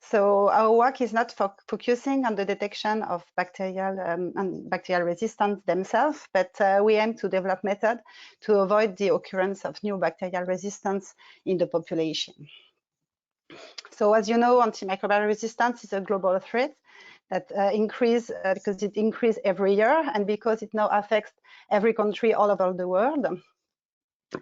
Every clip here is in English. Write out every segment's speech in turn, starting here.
So our work is not focusing on the detection of bacterial and bacterial resistance themselves, but we aim to develop methods to avoid the occurrence of new bacterial resistance in the population. So as you know, antimicrobial resistance is a global threat that increases because it increases every year and because it now affects every country all over the world.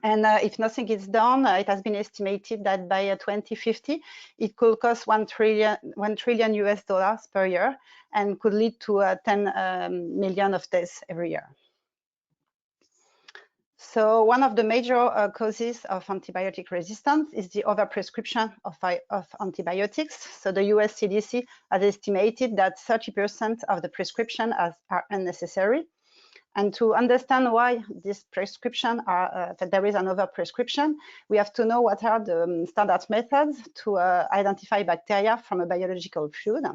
And if nothing is done, it has been estimated that by 2050, it could cost $1 trillion US per year and could lead to 10 million of deaths every year. So one of the major causes of antibiotic resistance is the overprescription of antibiotics. So the US CDC has estimated that 30% of the prescription are unnecessary. And to understand why this prescription that there is an overprescription, we have to know what are the standard methods to identify bacteria from a biological fluid.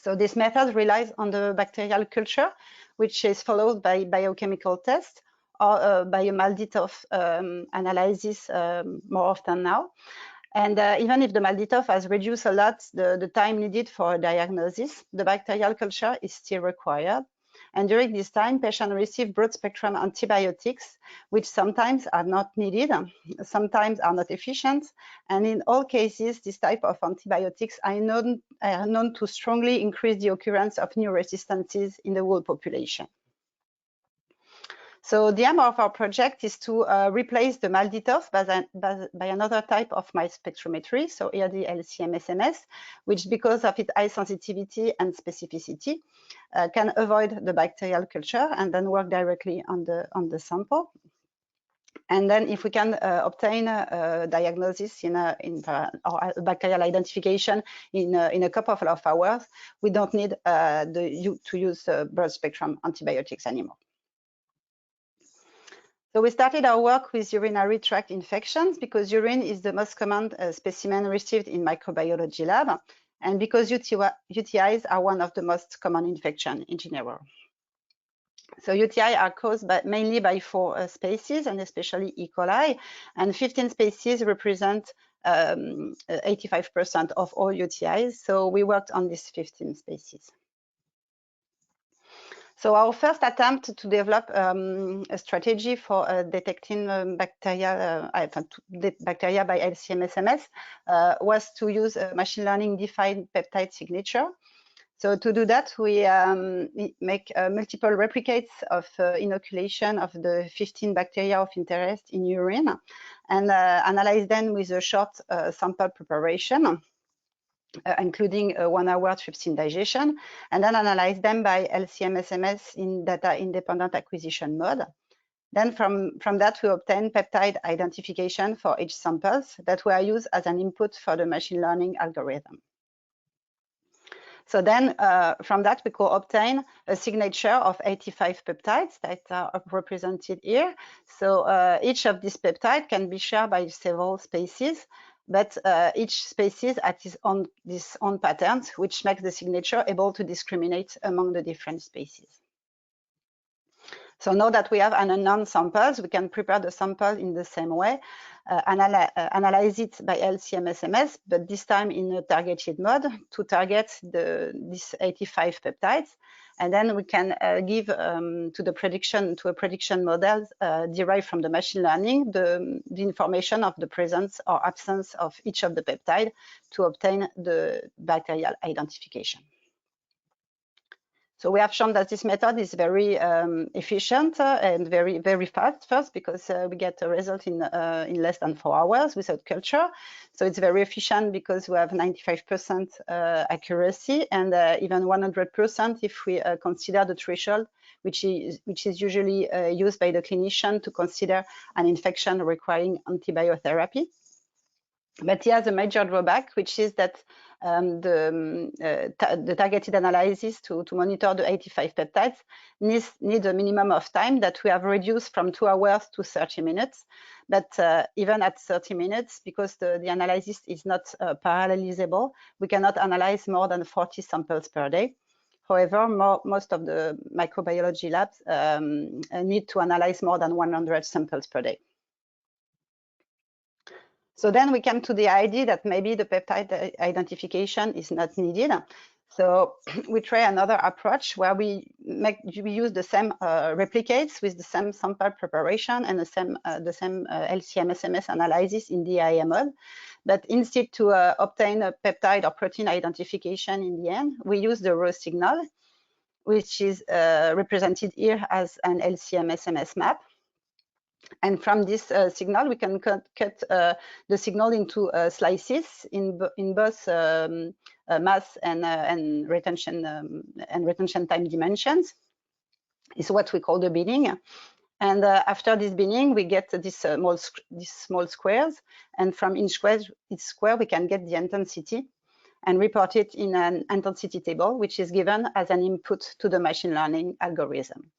So this method relies on the bacterial culture, which is followed by biochemical tests or by a MALDI-TOF analysis more often now. And even if the MALDI-TOF has reduced a lot the time needed for a diagnosis, the bacterial culture is still required. And during this time, patients receive broad-spectrum antibiotics, which sometimes are not needed, sometimes are not efficient. And in all cases, this type of antibiotics are known to strongly increase the occurrence of new resistances in the whole population. So the aim of our project is to replace the MALDI-TOF by another type of mass spectrometry, so here the LC-MSMS, which because of its high sensitivity and specificity can avoid the bacterial culture and then work directly on the sample. And then if we can obtain a diagnosis or bacterial identification in a couple of hours, we don't need to use broad spectrum antibiotics anymore. So we started our work with urinary tract infections because urine is the most common specimen received in microbiology lab, and because UTIs are one of the most common infections in general. So UTI are caused mainly by 4 species, and especially E. coli, and 15 species represent 85% of all UTIs. So we worked on these 15 species. So our first attempt to develop a strategy for detecting bacteria by LC-MSMS was to use a machine learning defined peptide signature. So to do that, we make multiple replicates of inoculation of the 15 bacteria of interest in urine and analyze them with a short sample preparation, including a 1-hour trypsin digestion, and then analyze them by LC-MSMS in data independent acquisition mode. Then from that, we obtain peptide identification for each samples that were used as an input for the machine learning algorithm. So then from that, we could obtain a signature of 85 peptides that are represented here. So each of these peptides can be shared by several species, but each species has its own patterns, which makes the signature able to discriminate among the different species. So now that we have an unknown samples, we can prepare the sample in the same way, analyze it by LC-MSMS, but this time in a targeted mode to target these 85 peptides. And then we can give to a prediction model derived from the machine learning the information of the presence or absence of each of the peptide to obtain the bacterial identification. So we have shown that this method is very efficient and very fast. First, because we get a result in less than 4 hours without culture. So it's very efficient because we have 95% accuracy and even 100% if we consider the threshold, which is usually used by the clinician to consider an infection requiring antibiotherapy. But he has a major drawback, which is that the targeted analysis to monitor the 85 peptides need a minimum of time that we have reduced from 2 hours to 30 minutes. But even at 30 minutes, because the analysis is not parallelizable, we cannot analyze more than 40 samples per day. However, most of the microbiology labs need to analyze more than 100 samples per day. So then we came to the idea that maybe the peptide identification is not needed. So we try another approach where we use the same replicates with the same sample preparation and the same LC-MSMS analysis in DIA mode. But instead to obtain a peptide or protein identification in the end, we use the raw signal, which is represented here as an LC-MSMS map. And from this signal, we can cut the signal into slices in both mass and retention time dimensions. Is what we call the binning. And after this binning, we get these small squares. And from each square, we can get the intensity and report it in an intensity table, which is given as an input to the machine learning algorithm.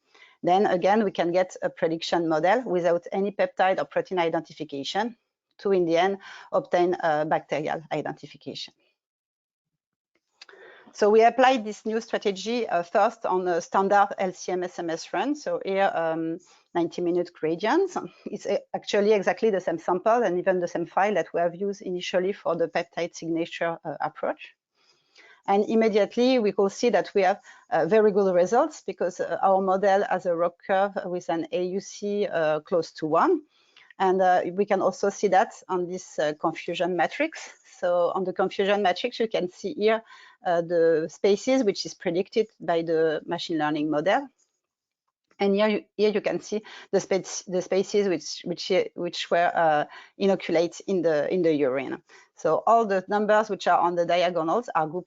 Then again, we can get a prediction model without any peptide or protein identification to, in the end, obtain a bacterial identification. So we applied this new strategy first on a standard LC-MSMS run. So here, 90-minute gradients. It's actually exactly the same sample and even the same file that we have used initially for the peptide signature approach. And immediately we could see that we have very good results because our model has a ROC curve with an AUC close to 1. And we can also see that on this confusion matrix. So on the confusion matrix, you can see here the species which is predicted by the machine learning model. And here you can see the species which were inoculated in the urine. So all the numbers which are on the diagonals are good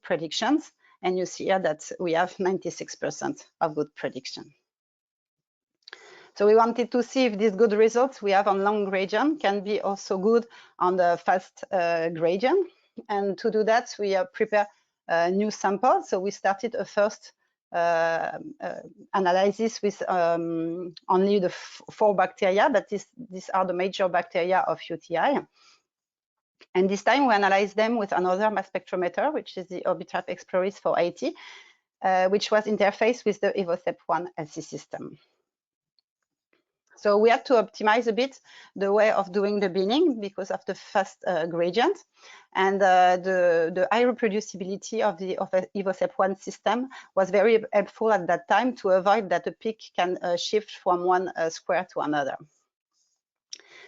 predictions. And you see here that we have 96% of good prediction. So we wanted to see if these good results we have on long gradient can be also good on the fast gradient. And to do that, we prepare new samples. So we started a first analysis with only the 4 bacteria, but these are the major bacteria of UTI. And this time we analyzed them with another mass spectrometer, which is the Orbitrap Exploris 480, which was interfaced with the Evosep 1 LC system. So we had to optimize a bit the way of doing the binning because of the fast gradient. And the high reproducibility of the Evosep 1 system was very helpful at that time to avoid that the peak can shift from one square to another.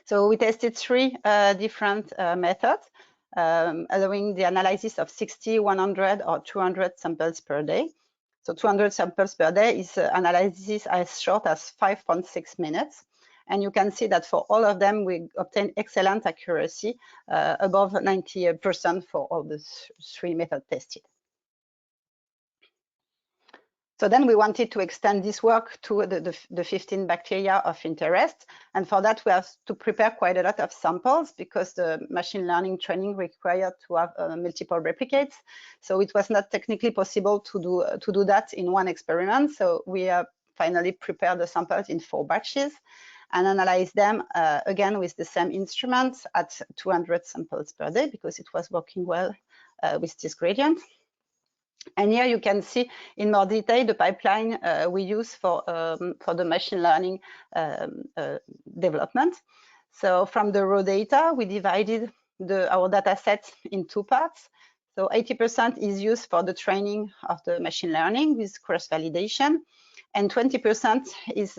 So we tested 3 different methods, allowing the analysis of 60, 100, or 200 samples per day. So 200 samples per day is analysis as short as 5.6 minutes. And you can see that for all of them, we obtain excellent accuracy, above 90% for all the 3 methods tested. So then we wanted to extend this work to the 15 bacteria of interest. And for that, we have to prepare quite a lot of samples because the machine learning training required to have multiple replicates. So it was not technically possible to do that in one experiment. So we finally prepared the samples in 4 batches and analyzed them again with the same instruments at 200 samples per day because it was working well with this gradient. And here you can see in more detail the pipeline we use for the machine learning development. So from the raw data, we divided our data set in 2 parts. So 80% is used for the training of the machine learning with cross-validation, and 20% is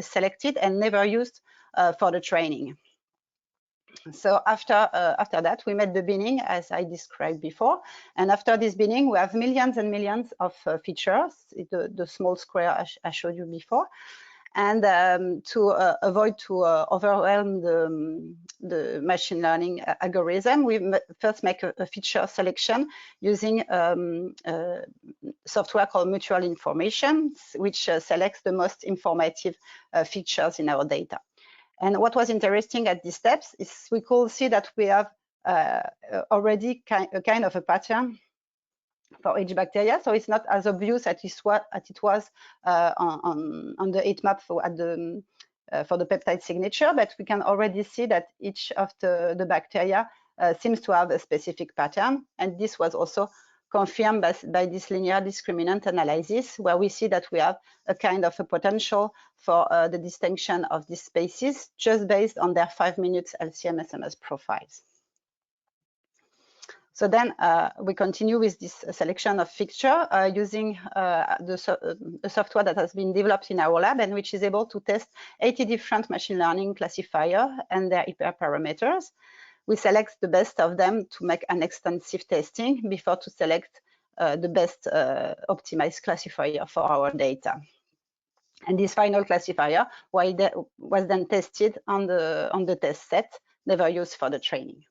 selected and never used for the training. So after that, we made the binning as I described before. And after this binning, we have millions and millions of features, the small square I showed you before. And to avoid to overwhelm the machine learning algorithm, we first make a feature selection using software called Mutual Information, which selects the most informative features in our data. And what was interesting at these steps is we could see that we have already a kind of a pattern for each bacteria. So it's not as obvious as it was on the heat map for the peptide signature, but we can already see that each of the bacteria seems to have a specific pattern. And this was also confirmed by this linear discriminant analysis, where we see that we have a kind of a potential for the distinction of these species just based on their 5 minutes LC-MSMS profiles. So then we continue with this selection of fixture using the software that has been developed in our lab and which is able to test 80 different machine learning classifiers and their hyperparameters. We select the best of them to make an extensive testing before to select the best optimized classifier for our data. And this final classifier was then tested on the test set, never used for the training.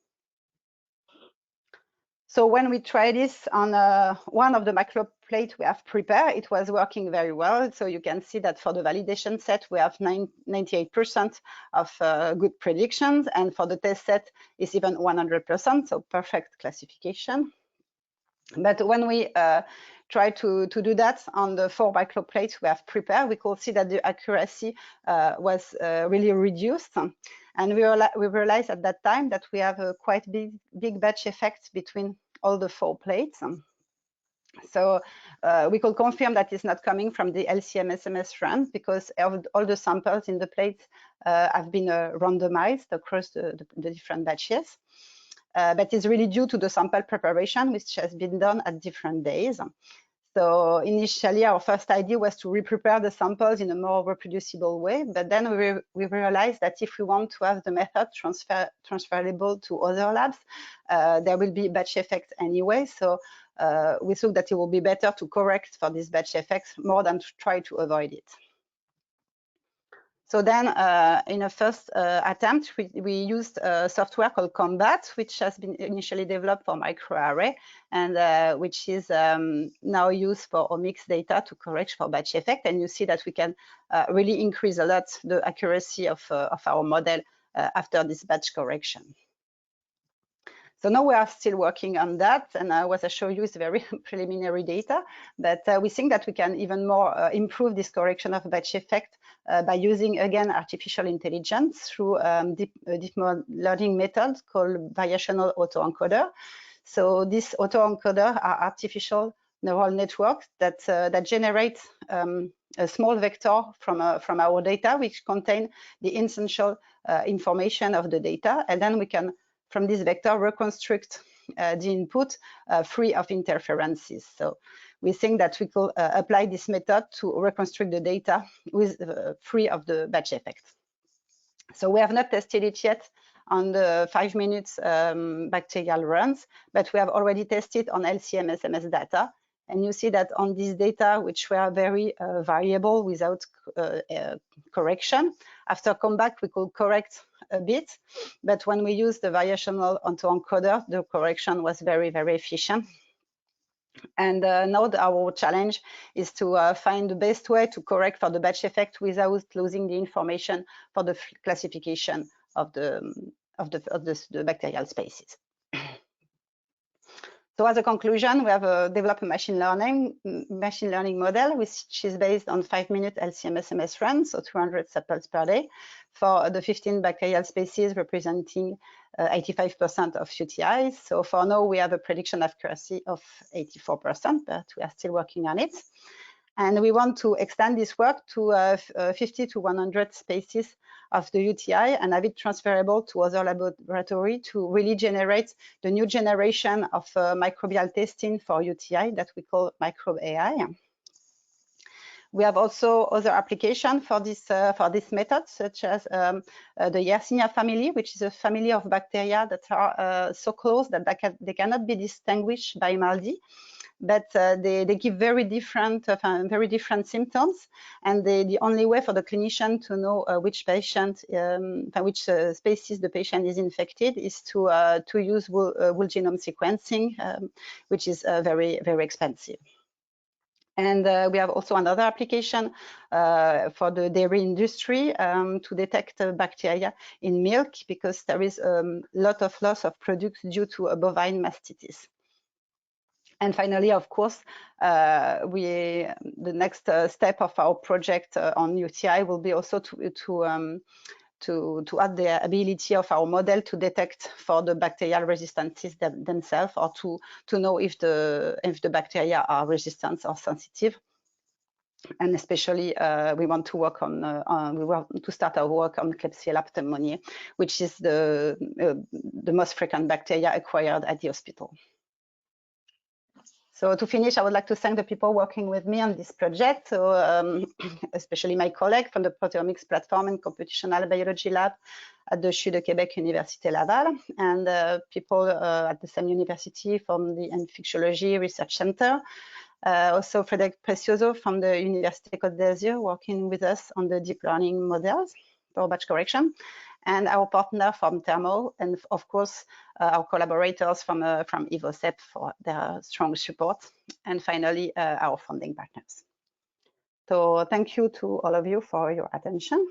So when we try this on one of the microplates we have prepared, it was working very well. So you can see that for the validation set, we have 98% of good predictions. And for the test set, it's even 100%, so perfect classification. But when we try to do that on the 4 microplates we have prepared, we could see that the accuracy was really reduced. And we realized at that time that we have a quite big batch effect between all the 4 plates. So we could confirm that it's not coming from the LC-MSMS run because all the samples in the plates have been randomized across the different batches. But it's really due to the sample preparation, which has been done at different days. So initially, our first idea was to re-prepare the samples in a more reproducible way. But then we realized that if we want to have the method transferable to other labs, there will be batch effects anyway. So we thought that it would be better to correct for this batch effects more than to try to avoid it. So then in a first attempt, we used a software called Combat, which has been initially developed for microarray and which is now used for omics data to correct for batch effect. And you see that we can really increase a lot the accuracy of our model after this batch correction. So now we are still working on that, and what I show you is very preliminary data, but we think that we can even more improve this correction of batch effect by using, again, artificial intelligence through deep learning methods called variational autoencoder. So these autoencoder are artificial neural networks that generate a small vector from our data, which contain the essential information of the data, and then we can from this vector reconstruct the input free of interferences. So we think that we could apply this method to reconstruct the data with free of the batch effect. So we have not tested it yet on the 5 minutes bacterial runs, but we have already tested on LC-MSMS data. And you see that on this data, which were very variable without correction, after comeback, we could correct a bit. But when we use the variational autoencoder, the correction was very, very efficient. And now our challenge is to find the best way to correct for the batch effect without losing the information for the classification of the bacterial species. So as a conclusion, we have developed a machine learning model, which is based on 5-minute LC-MSMS runs, so 200 samples per day, for the 15 bacterial species representing 85% of UTIs. So for now, we have a prediction accuracy of 84%, but we are still working on it. And we want to extend this work to 50 to 100 species of the UTI and have it transferable to other laboratories to really generate the new generation of microbial testing for UTI that we call microbe AI. We have also other applications for this method, such as the Yersinia family, which is a family of bacteria that are so close that they cannot be distinguished by MALDI. But they give very different symptoms, and the only way for the clinician to know which patient, which species the patient is infected is to use whole genome sequencing, which is very, very expensive. And we have also another application for the dairy industry to detect bacteria in milk, because there is a lot of loss of products due to bovine mastitis. And finally, of course, the next step of our project on UTI will be also to add the ability of our model to detect for the bacterial resistances themselves, or to know if the bacteria are resistant or sensitive. And especially, we want to work on we want to start our work on Klebsiella pneumoniae, which is the most frequent bacteria acquired at the hospital. So to finish, I would like to thank the people working with me on this project, so especially my colleague from the Proteomics platform and computational biology lab at the CHU de Québec Université Laval, and people at the same university from the Infectiology Research Center. Also Frédéric Precioso from the Université Côte d'Azur, working with us on the deep learning models for batch correction, and our partner from Thermo, and of course our collaborators from Evosep for their strong support, and finally our funding partners. So thank you to all of you for your attention.